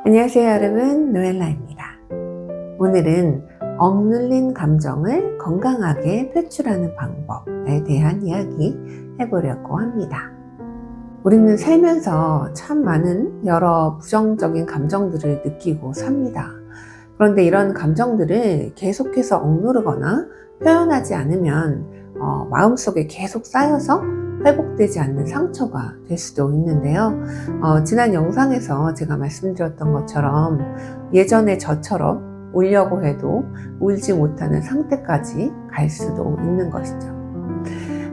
안녕하세요 여러분, 노엘라입니다. 오늘은 억눌린 감정을 건강하게 표출하는 방법에 대한 이야기 해보려고 합니다. 우리는 살면서 참 많은 여러 부정적인 감정들을 느끼고 삽니다. 그런데 이런 감정들을 계속해서 억누르거나 표현하지 않으면 마음속에 계속 쌓여서 회복되지 않는 상처가 될 수도 있는데요. 지난 영상에서 제가 말씀드렸던 것처럼 예전에 저처럼 울려고 해도 울지 못하는 상태까지 갈 수도 있는 것이죠.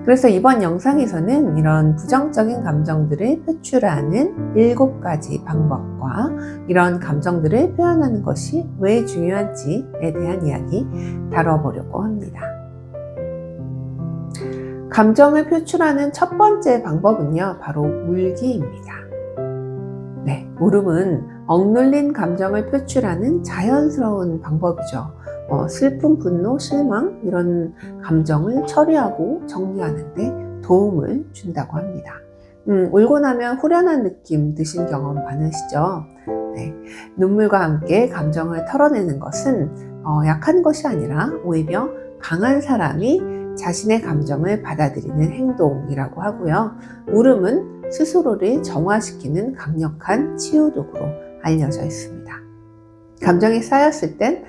그래서 이번 영상에서는 이런 부정적인 감정들을 표출하는 7가지 방법과 이런 감정들을 표현하는 것이 왜 중요한지에 대한 이야기 다뤄보려고 합니다. 감정을 표출하는 첫 번째 방법은요, 바로 울기입니다. 네, 울음은 억눌린 감정을 표출하는 자연스러운 방법이죠. 슬픔, 분노, 실망 이런 감정을 처리하고 정리하는 데 도움을 준다고 합니다. 울고 나면 후련한 느낌 드신 경험 많으시죠? 네, 눈물과 함께 감정을 털어내는 것은 약한 것이 아니라 오히려 강한 사람이 자신의 감정을 받아들이는 행동이라고 하고요. 울음은 스스로를 정화시키는 강력한 치유도구로 알려져 있습니다. 감정이 쌓였을 땐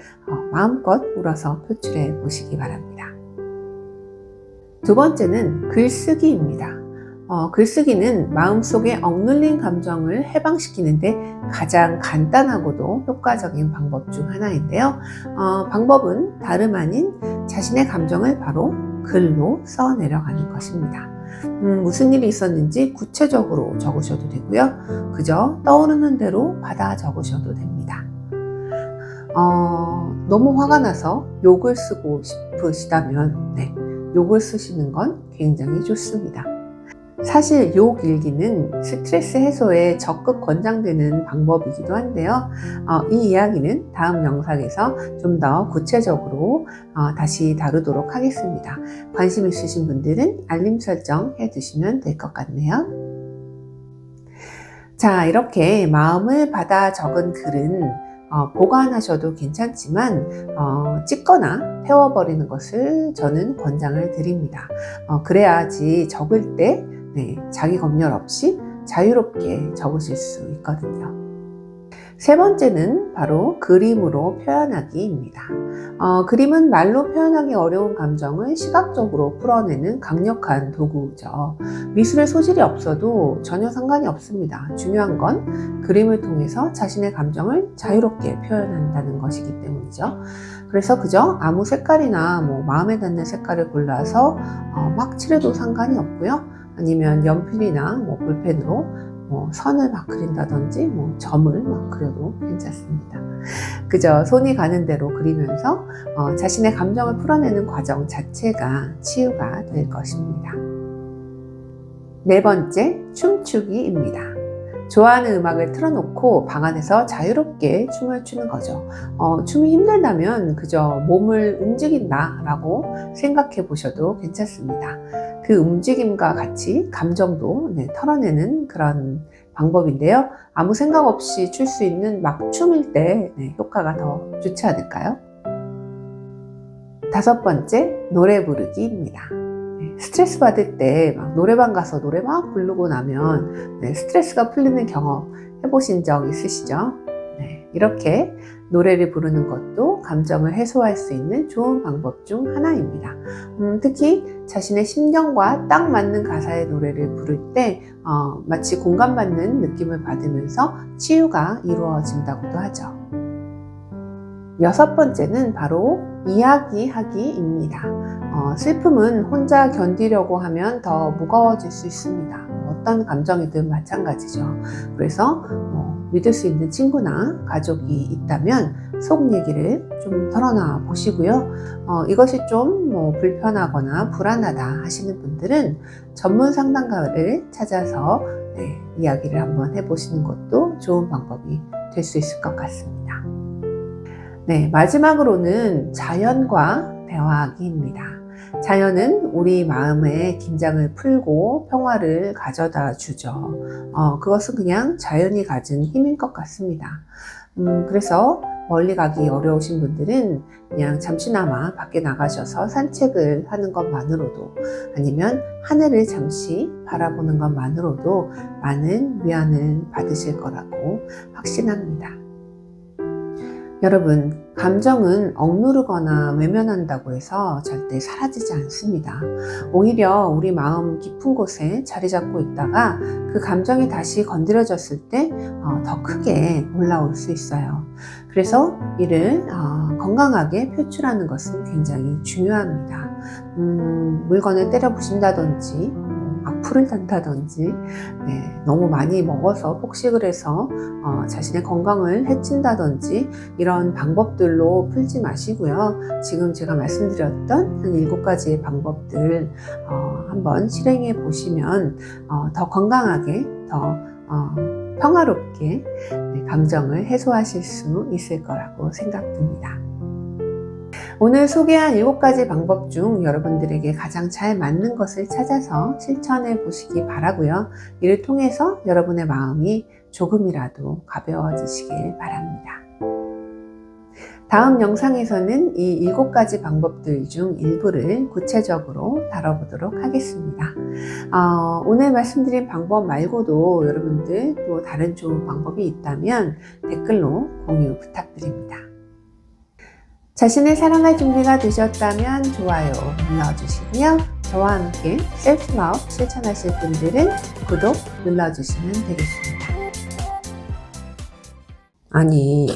마음껏 울어서 표출해 보시기 바랍니다. 두 번째는 글쓰기입니다. 글쓰기는 마음속에 억눌린 감정을 해방시키는데 가장 간단하고도 효과적인 방법 중 하나인데요. 방법은 다름 아닌 자신의 감정을 바로 글로 써 내려가는 것입니다. 무슨 일이 있었는지 구체적으로 적으셔도 되고요. 그저 떠오르는 대로 받아 적으셔도 됩니다. 너무 화가 나서 욕을 쓰고 싶으시다면 욕을 쓰시는 건 굉장히 좋습니다. 사실 욕 일기는 스트레스 해소에 적극 권장되는 방법이기도 한데요. 이 이야기는 다음 영상에서 좀 더 구체적으로 다시 다루도록 하겠습니다. 관심 있으신 분들은 알림 설정 해두시면 될 것 같네요. 자, 이렇게 마음을 받아 적은 글은 보관하셔도 괜찮지만 찢거나 태워버리는 것을 저는 권장을 드립니다. 그래야지 적을 때 자기 검열 없이 자유롭게 적으실 수 있거든요. 세 번째는 바로 그림으로 표현하기입니다. 그림은 말로 표현하기 어려운 감정을 시각적으로 풀어내는 강력한 도구죠. 미술의 소질이 없어도 전혀 상관이 없습니다. 중요한 건 그림을 통해서 자신의 감정을 자유롭게 표현한다는 것이기 때문이죠. 그래서 그저 아무 색깔이나 마음에 닿는 색깔을 골라서 막 칠해도 상관이 없고요. 아니면 연필이나 볼펜으로 선을 막 그린다든지 점을 막 그려도 괜찮습니다. 그저 손이 가는 대로 그리면서 자신의 감정을 풀어내는 과정 자체가 치유가 될 것입니다. 네 번째, 춤추기입니다. 좋아하는 음악을 틀어놓고 방 안에서 자유롭게 춤을 추는 거죠. 춤이 힘들다면 그저 몸을 움직인다 라고 생각해 보셔도 괜찮습니다. 그 움직임과 같이 감정도 털어내는 그런 방법인데요. 아무 생각 없이 출 수 있는 막 춤일 때 효과가 더 좋지 않을까요? 다섯 번째, 노래 부르기입니다. 스트레스 받을 때 막 노래방 가서 노래 막 부르고 나면 스트레스가 풀리는 경험 해보신 적 있으시죠? 이렇게 노래를 부르는 것도 감정을 해소할 수 있는 좋은 방법 중 하나입니다. 특히 자신의 심경과 딱 맞는 가사의 노래를 부를 때 마치 공감받는 느낌을 받으면서 치유가 이루어진다고도 하죠. 여섯 번째는 바로 이야기하기입니다. 슬픔은 혼자 견디려고 하면 더 무거워질 수 있습니다. 어떤 감정이든 마찬가지죠. 그래서 믿을 수 있는 친구나 가족이 있다면 속 얘기를 좀 털어놔 보시고요. 이것이 좀 불편하거나 불안하다 하시는 분들은 전문 상담가를 찾아서 이야기를 한번 해보시는 것도 좋은 방법이 될 수 있을 것 같습니다. 마지막으로는 자연과 대화하기입니다. 자연은 우리 마음에 긴장을 풀고 평화를 가져다 주죠. 그것은 그냥 자연이 가진 힘인 것 같습니다. 그래서 멀리 가기 어려우신 분들은 그냥 잠시나마 밖에 나가셔서 산책을 하는 것만으로도, 아니면 하늘을 잠시 바라보는 것만으로도 많은 위안을 받으실 거라고 확신합니다. 여러분, 감정은 억누르거나 외면한다고 해서 절대 사라지지 않습니다. 오히려 우리 마음 깊은 곳에 자리 잡고 있다가 그 감정이 다시 건드려졌을 때 더 크게 올라올 수 있어요. 그래서 이를 건강하게 표출하는 것은 굉장히 중요합니다. 물건을 때려 부신다든지 악플을 단다든지, 너무 많이 먹어서 폭식을 해서 자신의 건강을 해친다든지 이런 방법들로 풀지 마시고요. 지금 제가 말씀드렸던 한 7가지의 방법들 한번 실행해 보시면 더 건강하게, 더 평화롭게 감정을 해소하실 수 있을 거라고 생각됩니다. 오늘 소개한 7가지 방법 중 여러분들에게 가장 잘 맞는 것을 찾아서 실천해 보시기 바라고요. 이를 통해서 여러분의 마음이 조금이라도 가벼워지시길 바랍니다. 다음 영상에서는 이 7가지 방법들 중 일부를 구체적으로 다뤄보도록 하겠습니다. 오늘 말씀드린 방법 말고도 여러분들 또 다른 좋은 방법이 있다면 댓글로 공유 부탁드립니다. 자신을 사랑할 준비가 되셨다면 좋아요 눌러주시고요. 저와 함께 셀프마업 실천하실 분들은 구독 눌러주시면 되겠습니다. 아니,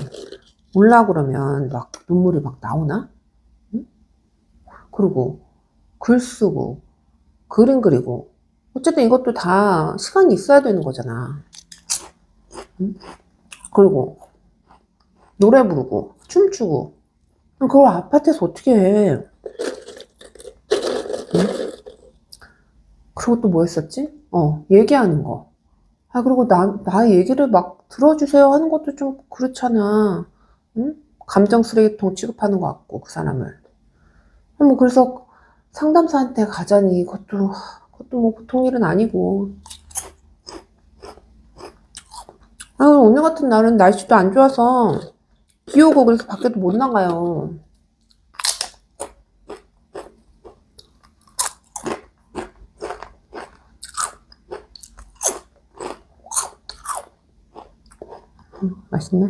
울라 그러면 막 눈물이 막 나오나? 응? 그리고 글 쓰고 그림 그리고 어쨌든 이것도 다 시간이 있어야 되는 거잖아. 응? 그리고 노래 부르고 춤추고 그걸 아파트에서 어떻게 해? 응? 그리고 또 뭐 했었지? 얘기하는 거. 그리고 나 얘기를 막 들어주세요 하는 것도 좀 그렇잖아. 응? 감정 쓰레기통 취급하는 것 같고, 그 사람을. 뭐, 그래서 상담사한테 가자니, 그것도 뭐 보통 일은 아니고. 오늘 같은 날은 날씨도 안 좋아서, 비 오고 그래서 밖에도 못 나가요. 맛있네.